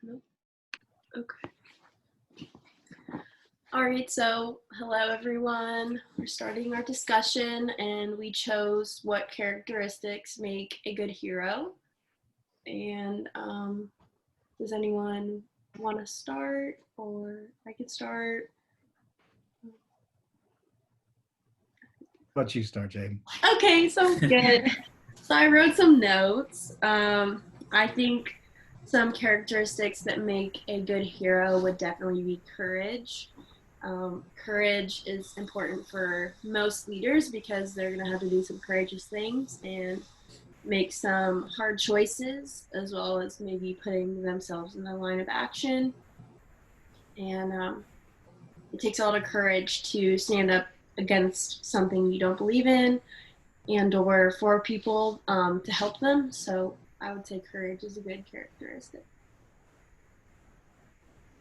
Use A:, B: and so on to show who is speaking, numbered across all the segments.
A: Nope. Okay. All right, so hello everyone. We're starting our discussion and we chose what characteristics make a good hero. And does anyone want to start, or I could start?
B: Let you start, Jade.
A: Okay, sounds good. So I wrote some notes. I think some characteristics that make a good hero would definitely be courage. Courage is important for most leaders because they're going to have to do some courageous things and make some hard choices, as well as maybe putting themselves in the line of action. And it takes a lot of courage to stand up against something you don't believe in and or for people to help them. So I would say courage is a good characteristic.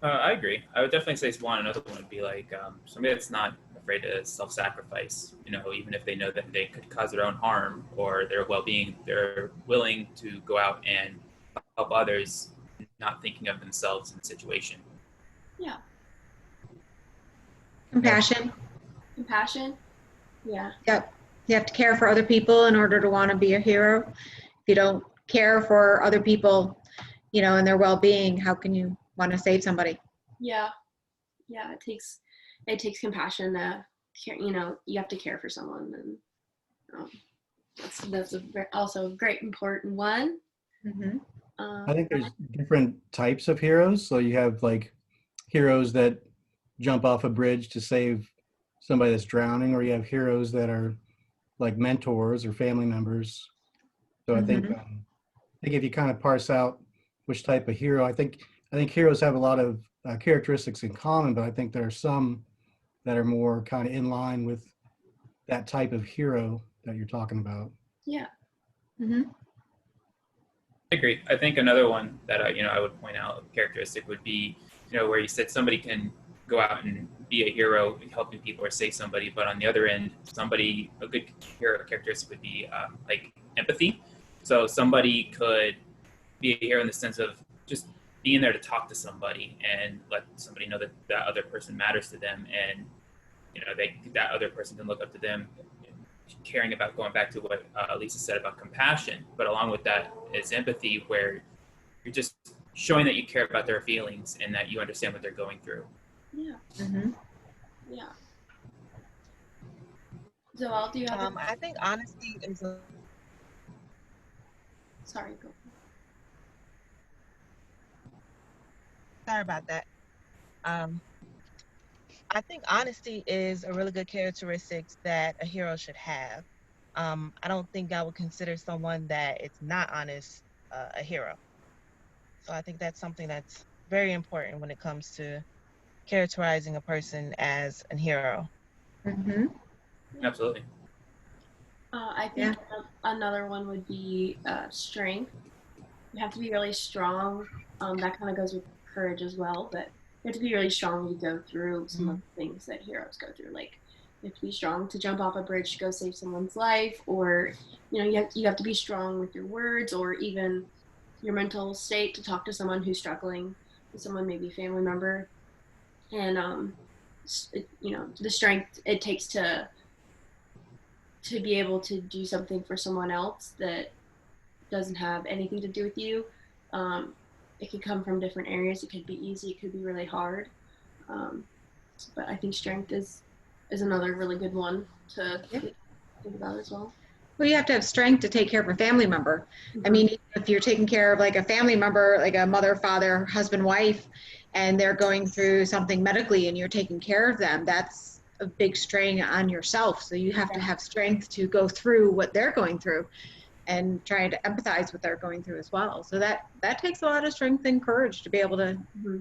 C: I agree. I would definitely say one. Another one would be like somebody that's not afraid to self-sacrifice. You know, even if they know that they could cause their own harm or their well-being, they're willing to go out and help others, not thinking of themselves in the situation.
A: Yeah.
D: Compassion.
A: Compassion. Yeah.
D: Yep. You have to care for other people in order to want to be a hero. If you don't care for other people, you know, and their well-being, how can you want to save somebody?
A: Yeah. Yeah. It takes compassion to care. You know, you have to care for someone, and that's also a great important one.
D: Mm-hmm.
B: I think there's different types of heroes. So you have like heroes that jump off a bridge to save somebody that's drowning, or you have heroes that are like mentors or family members. So I think if you kind of parse out which type of hero, I think heroes have a lot of characteristics in common, but I think there are some that are more kind of in line with that type of hero that you're talking about.
A: Yeah.
D: Mm-hmm.
C: I agree. I think another one that I would point out characteristic would be, where you said somebody can go out and be a hero helping people or save somebody, but on the other end, a good hero characteristic would be like empathy. So somebody could be a hero in the sense of just being there to talk to somebody and let somebody know that that other person matters to them, and that other person can look up to them, caring about, going back to what Lisa said about compassion, but along with that is empathy, where you're just showing that you care about their feelings and that you understand what they're going through.
A: Yeah.
D: Mm-hmm.
A: Yeah. Joelle, do you have?
E: I think honesty is a
A: Sorry, go.
E: sorry about that. I think honesty is a really good characteristic that a hero should have. I don't think I would consider someone that is not honest a hero. So I think that's something that's very important when it comes to characterizing a person as a hero.
D: Mm-hmm.
C: Absolutely.
A: I think another one would be strength. You have to be really strong. That kind of goes with courage as well, but you have to be really strong to go through some of the things that heroes go through. Like, you have to be strong to jump off a bridge to go save someone's life, or you have to be strong with your words, or even your mental state to talk to someone who's struggling, someone maybe a family member, and the strength it takes to be able to do something for someone else that doesn't have anything to do with you. It could come from different areas. It could be easy. It could be really hard. But I think strength is another really good one to think about as well.
D: Well, you have to have strength to take care of a family member. I mean, if you're taking care of like a family member, like a mother, father, husband, wife, and they're going through something medically and you're taking care of them, that's a big strain on yourself. So you have to have strength to go through what they're going through and trying to empathize what they're going through as well. So that takes a lot of strength and courage to be able to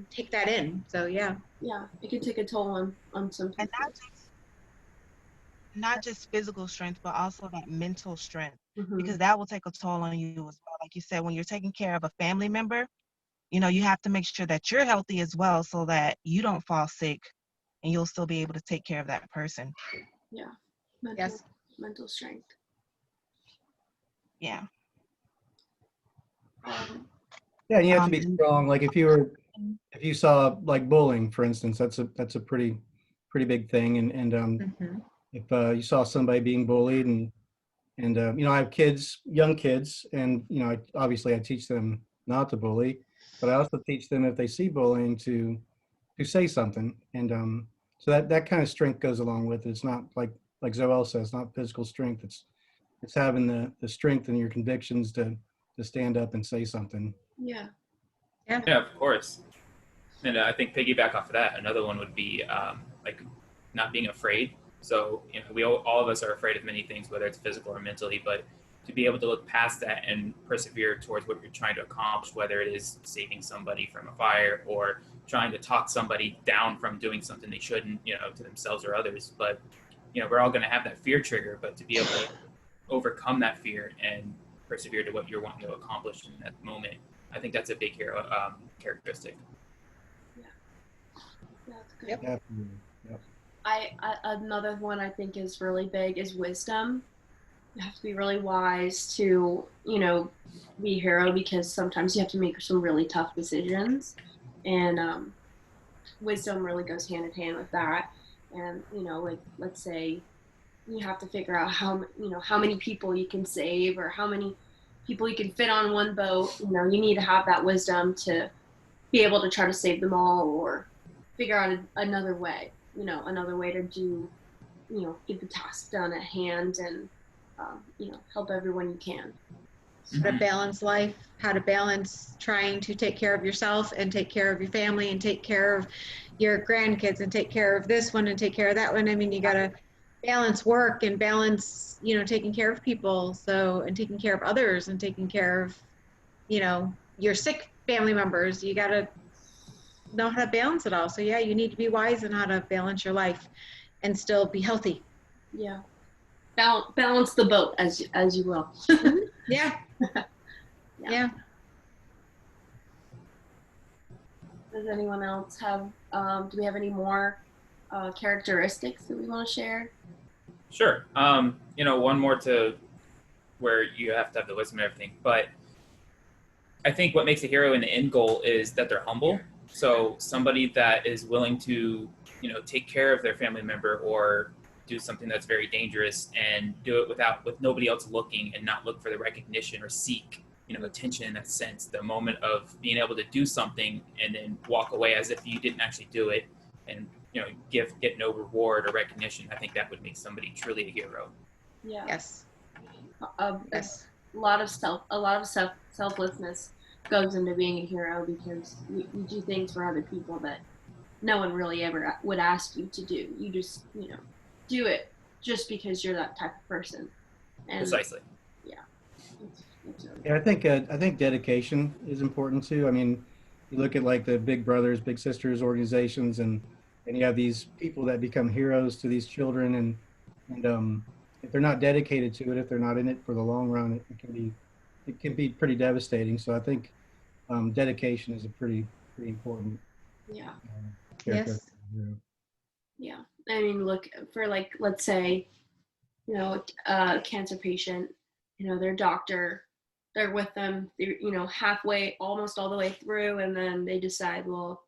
D: take that in. So yeah.
A: Yeah, it could take a toll on some people.
E: And not just physical strength, but also that mental strength, because that will take a toll on you as well. Like you said, when you're taking care of a family member, you have to make sure that you're healthy as well so that you don't fall sick and you'll still be able to take care of that person.
A: Yeah. Mental strength.
E: Yeah.
B: Yeah, and you have to be
E: And-
B: strong. Like if you saw like bullying, for instance, that's a pretty big thing. And
D: Mhm.
B: if you saw somebody being bullied and you know, I have kids, young kids, and you know, obviously I teach them not to bully, but I also teach them if they see bullying to say something. And so that kind of strength goes along with it. It's not like Zoel says, not physical strength. It's having the strength in your convictions to stand up and say something.
A: Yeah.
C: Yeah, of course. And I think piggyback off of that, another one would be like not being afraid. So you know, all of us are afraid of many things, whether it's physical or mentally. But to be able to look past that and persevere towards what you're trying to accomplish, whether it is saving somebody from a fire or trying to talk somebody down from doing something they shouldn't, you know, to themselves or others. But you know, we're all going to have that fear trigger. But to be able to overcome that fear and persevere to what you're wanting to accomplish in that moment, I think that's a big hero characteristic.
A: Yeah, that's good.
D: Yep.
B: Absolutely. Yep.
A: Another one I think is really big is wisdom. You have to be really wise to, you know, be a hero because sometimes you have to make some really tough decisions, and wisdom really goes hand in hand with that. And you know, like let's say you have to figure out how many people you can save or how many people you can fit on one boat. You know, you need to have that wisdom to be able to try to save them all or figure out another way. You know, another way to do, you know, get the task done at hand and you know, help everyone you can.
D: How to balance life, how to balance trying to take care of yourself and take care of your family and take care of your grandkids and take care of this one and take care of that one. I mean, you got to balance work and balance, you know, taking care of people. So, and taking care of others and taking care of, you know, your sick family members. You got to know how to balance it all. So, yeah, you need to be wise in how to balance your life and still be healthy.
A: Yeah, balance the boat as you will.
D: Yeah. Yeah.
A: Does anyone else have? Do we have any more characteristics that we want to share?
C: Sure. You know, one more to where you have to have the wisdom and everything. But I think what makes a hero in the end goal is that they're humble. So somebody that is willing to, you know, take care of their family member or do something that's very dangerous and do it with nobody else looking and not look for the recognition or seek, you know, attention in that sense. The moment of being able to do something and then walk away as if you didn't actually do it and, you know, get no reward or recognition. I think that would make somebody truly a hero.
A: Yeah.
D: Yes.
A: Yes. A lot of selflessness goes into being a hero because you do things for other people that no one really ever would ask you to do. You just, you know, do it just because you're that type of person. And
C: Precisely.
A: yeah, it's really
B: Yeah, I think dedication is important too. I mean, you look at like the Big Brothers, Big Sisters organizations, and you have these people that become heroes to these children, and if they're not dedicated to it, if they're not in it for the long run, it can be pretty devastating. So I think dedication is a pretty important
A: yeah.
B: character.
D: Yes.
A: Yeah. I mean, look for like, let's say, you know, a cancer patient, you know, their doctor, they're with them, they're, you know, halfway, almost all the way through, and then they decide, well,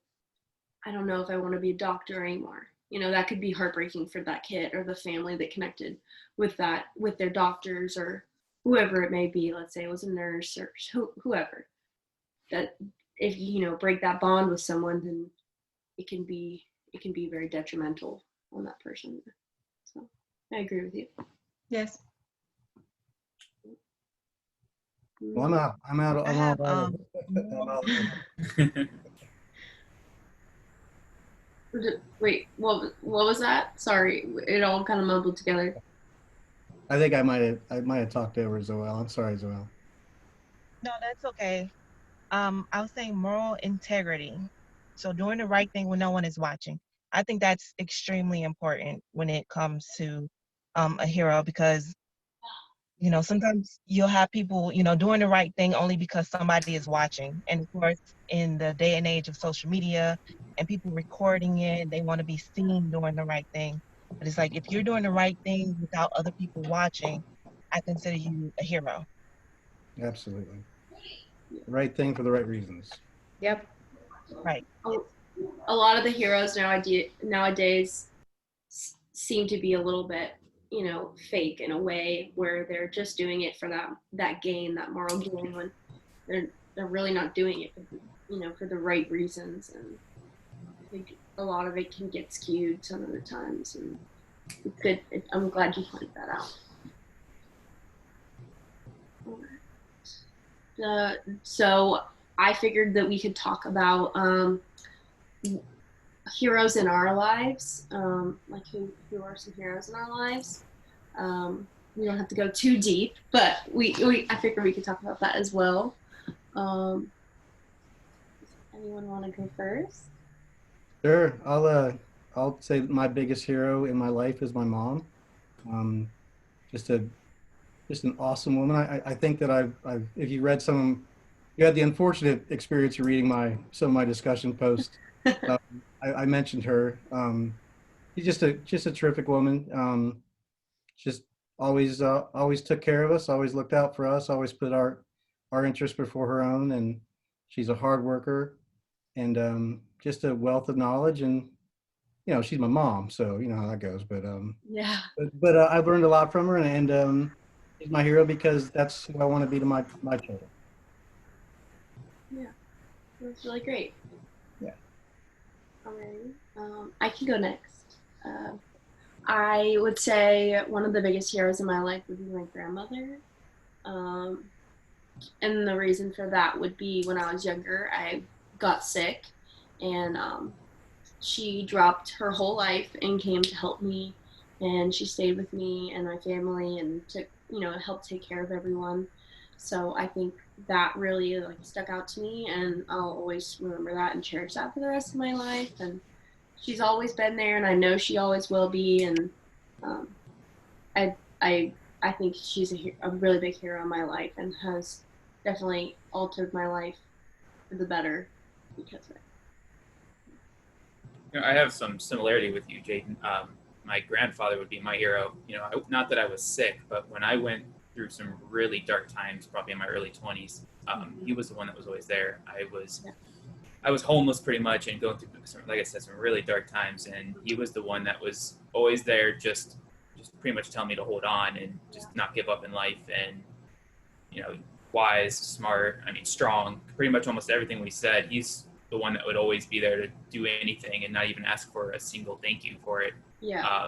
A: I don't know if I want to be a doctor anymore. You know, that could be heartbreaking for that kid or the family that connected with that, with their doctors or whoever it may be. Let's say it was a nurse or whoever. That if you know break that bond with someone, then it can be very detrimental on that person. So I agree with you.
D: Yes.
B: Well, I'm out.
E: I
B: I'm
E: have
B: all I'm out.
A: Wait, what was that? Sorry, it all kind of mumbled together.
B: I think I might have talked over Zoel. I'm sorry, Zoel.
E: No, that's okay. I was saying moral integrity. So doing the right thing when no one is watching. I think that's extremely important when it comes to a hero because, you know, sometimes you'll have people, you know, doing the right thing only because somebody is watching. And of course, in the day and age of social media and people recording it, they want to be seen doing the right thing. But it's like if you're doing the right thing without other people watching, I consider you a hero.
B: Absolutely. the right thing for the right reasons.
D: Yep.
E: Right.
A: A lot of the heroes nowadays seem to be a little bit, fake in a way where they're just doing it for that gain, that moral gain, when they're really not doing it, for the right reasons. And I think a lot of it can get skewed some of the times, and it's good. I'm glad you pointed that out. So I figured that we could talk about heroes in our lives, like who are some heroes in our lives. We don't have to go too deep, but I figured we could talk about that as well. Does anyone want to go first?
B: Sure. I'll say my biggest hero in my life is my mom. Um, just an awesome woman. I think that I've if you read you had the unfortunate experience of reading some of my discussion posts. I mentioned her. She's just a terrific woman. Just always took care of us, always looked out for us, always put our interests before her own, and she's a hard worker and just a wealth of knowledge. And she's my mom, so you know how that goes.
A: Yeah.
B: But I've learned a lot from her, and she's my hero because that's who I want to be to my children.
A: Yeah, that's really great.
B: Yeah.
A: Alrighty. I can go next. I would say one of the biggest heroes in my life would be my grandmother. And the reason for that would be when I was younger, I got sick, and she dropped her whole life and came to help me, and she stayed with me and my family and helped take care of everyone. So I think that really stuck out to me, and I'll always remember that and cherish that for the rest of my life. And she's always been there, and I know she always will be. And I think she's a really big hero in my life, and has definitely altered my life for the better because of it.
C: I have some similarity with you, Jaden. My grandfather would be my hero. Not that I was sick, but when I went through some really dark times, probably in my early 20s, he was the one that was always there. I was homeless pretty much and going through like I said, some really dark times, and he was the one that was always there, just pretty much telling me to hold on and just not give up in life. And wise, smart, strong, pretty much almost everything we said. He's the one that would always be there to do anything and not even ask for a single thank you for it.
A: Yeah.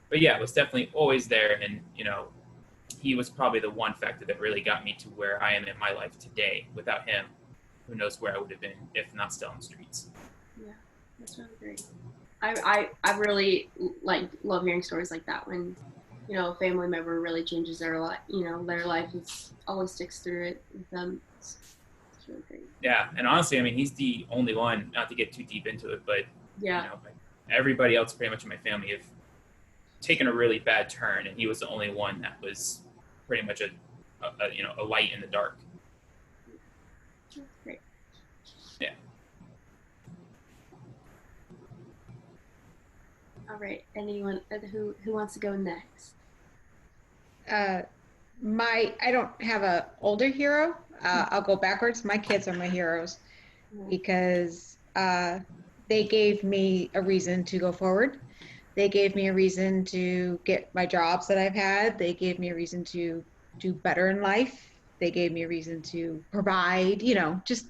C: But yeah, it was definitely always there. And, he was probably the one factor that really got me to where I am in my life today. Without him, who knows where I would have been if not still on the streets.
A: Yeah, that's really great. I really love hearing stories like that when, a family member really changes their life, their life always sticks through it with them. It's really great.
C: Yeah, and honestly, he's the only one, not to get too deep into it, but
A: yeah,
C: everybody else pretty much in my family have taken a really bad turn, and he was the only one that was pretty much a light in the dark.
A: That's great.
C: Yeah.
A: All right. Anyone who wants to go next?
D: I don't have a older hero. I'll go backwards. My kids are my heroes because they gave me a reason to go forward. They gave me a reason to get my jobs that I've had. They gave me a reason to do better in life. They gave me a reason to provide, just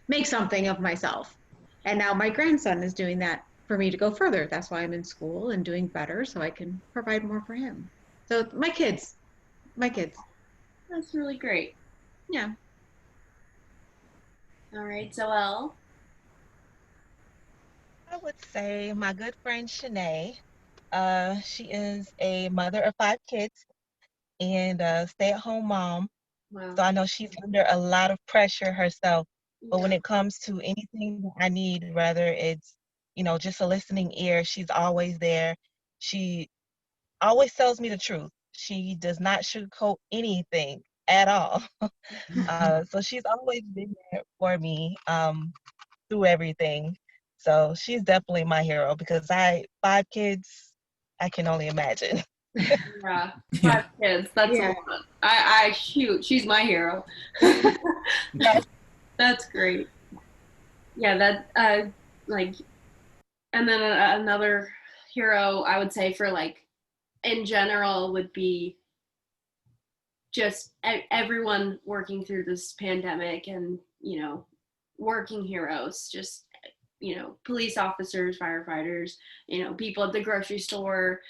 D: make something of myself. And now my grandson is doing that for me to go further. That's why I'm in school and doing better so I can provide more for him. So my kids.
A: That's really great.
D: Yeah.
A: All right, Zoelle.
E: I would say my good friend Shanae. She is a mother of 5 kids and a stay-at-home mom.
A: Wow.
E: So I know she's under a lot of pressure herself. But when it comes to anything that I need, whether it's, just a listening ear, she's always there. She always tells me the truth. She does not sugarcoat anything at all. So she's always been there for me through everything. So she's definitely my hero because 5 kids, I can only imagine.
A: Yeah, 5 kids. That's a lot. Shoot, she's my hero.
E: Yes.
A: That's great. Yeah, that like, and then another hero I would say for like in general would be just everyone working through this pandemic and working heroes, just police officers, firefighters, people at the grocery store,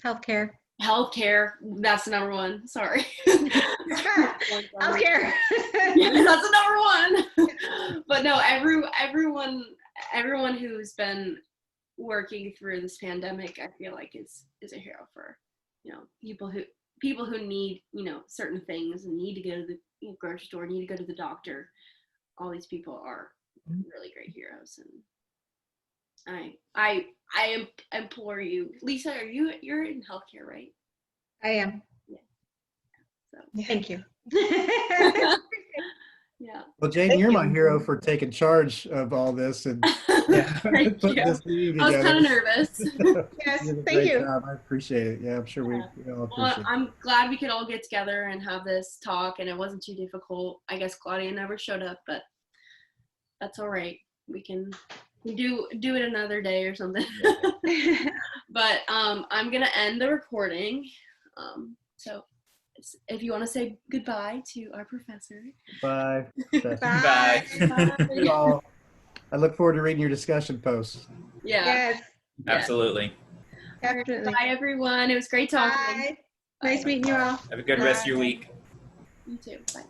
D: Healthcare.
A: healthcare. That's the number one. Sorry.
D: Healthcare.
A: Yeah, that's the number one. But no, everyone who's been working through this pandemic, I feel like is a hero for people who need certain things and need to go to the grocery store, need to go to the doctor. All these people are really great heroes, and I implore you, Lisa. You're in healthcare, right?
D: I am.
A: Yeah. So
D: Thank you.
A: yeah.
B: Well, Jane, you're my hero for taking charge of all this and
A: Thank
B: putting
A: you.
B: this meeting
A: I was
B: together.
A: kind of nervous.
D: Yes,
B: You did a
D: thank
B: great
D: you.
B: job. I appreciate it. Yeah, I'm sure we all
A: Well,
B: appreciate it.
A: I'm glad we could all get together and have this talk, and it wasn't too difficult. I guess Claudia never showed up, but that's all right. We can do it another day or something. But I'm gonna end the recording. So if you want to say goodbye to our professor.
B: Bye.
C: Bye.
A: Bye.
B: I look forward to reading your discussion posts.
A: Yeah.
D: Yes,
C: Absolutely.
D: definitely.
A: Bye, everyone. It was great talking.
D: Bye. Nice meeting you all.
C: Have a good rest of your week.
A: You too. Bye.